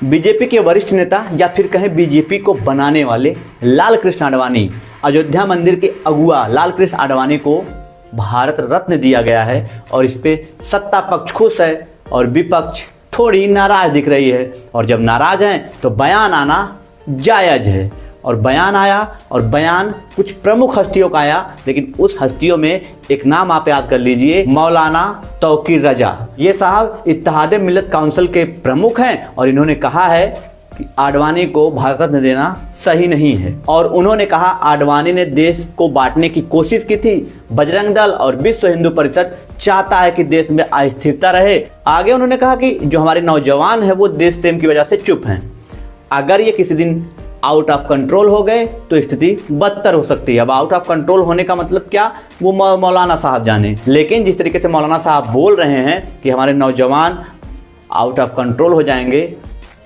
BJP के वरिष्ठ नेता या फिर कहें बीजेपी को बनाने वाले लाल कृष्ण आडवाणी, अयोध्या मंदिर के अगुआ लाल कृष्ण आडवाणी को भारत रत्न दिया गया है और इस पे सत्ता पक्ष खुश है और विपक्ष थोड़ी नाराज दिख रही है। और जब नाराज हैं तो बयान आना जायज़ है। और बयान आया और बयान कुछ प्रमुख हस्तियों का आया, लेकिन उस हस्तियों में एक नाम आप याद कर लीजिए, मौलाना तौकीर रजा। ये साहब इत्तेहाद मिल्लत काउंसिल के प्रमुख हैं और इन्होंने कहा है कि आडवाणी को भारत रत्न देना सही नहीं है। और उन्होंने कहा आडवाणी ने देश को बांटने की कोशिश की थी। बजरंग दल और विश्व हिंदू परिषद चाहता है कि देश में अस्थिरता रहे। आगे उन्होंने कहा कि जो हमारे नौजवान हैं वो देश प्रेम की वजह से चुप हैं। अगर ये किसी दिन आउट ऑफ कंट्रोल हो गए तो स्थिति बदतर हो सकती है। अब आउट ऑफ कंट्रोल होने का मतलब क्या, वो मौलाना साहब जाने। लेकिन जिस तरीके से मौलाना साहब बोल रहे हैं कि हमारे नौजवान आउट ऑफ कंट्रोल हो जाएंगे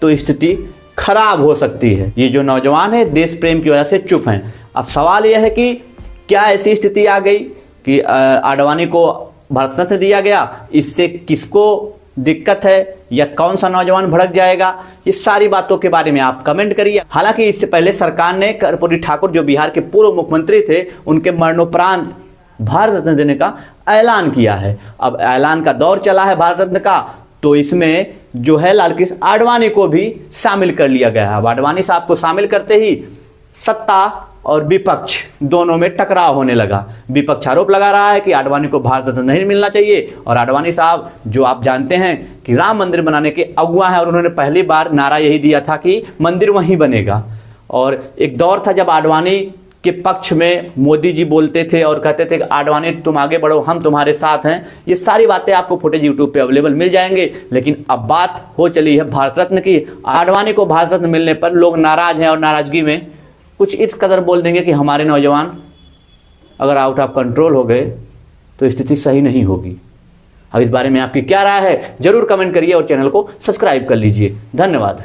तो स्थिति खराब हो सकती है। ये जो नौजवान है देश प्रेम की वजह से चुप हैं। अब सवाल यह है कि क्या ऐसी स्थिति आ गई कि आडवाणी को भारत रत्न दिया गया, इससे किसको दिक्कत है या कौन सा नौजवान भड़क जाएगा, ये सारी बातों के बारे में आप कमेंट करिए। हालांकि इससे पहले सरकार ने कर्पूरी ठाकुर जो बिहार के पूर्व मुख्यमंत्री थे उनके मरणोपरांत भारत रत्न देने का ऐलान किया है। अब ऐलान का दौर चला है भारत रत्न का, तो इसमें जो है लाल कृष्ण आडवाणी को भी शामिल कर लिया गया है। अब आडवाणी साहब को शामिल करते ही सत्ता और विपक्ष दोनों में टकराव होने लगा। विपक्ष आरोप लगा रहा है कि आडवाणी को भारत रत्न नहीं मिलना चाहिए और आडवाणी साहब जो आप जानते हैं कि राम मंदिर बनाने के अगुआ हैं और उन्होंने पहली बार नारा यही दिया था कि मंदिर वहीं बनेगा। और एक दौर था जब आडवाणी के पक्ष में मोदी जी बोलते थे और कहते थे कि आडवाणी तुम आगे बढ़ो, हम तुम्हारे साथ हैं। ये सारी बातें आपको फुटेज यूट्यूब पे अवेलेबल मिल जाएंगे। लेकिन अब बात हो चली है भारत रत्न की। आडवाणी को भारत रत्न मिलने पर लोग नाराज हैं और नाराजगी में कुछ इस कदर बोल देंगे कि हमारे नौजवान अगर आउट ऑफ कंट्रोल हो गए तो स्थिति सही नहीं होगी। अब इस बारे में आपकी क्या राय है, जरूर कमेंट करिए और चैनल को सब्सक्राइब कर लीजिए। धन्यवाद।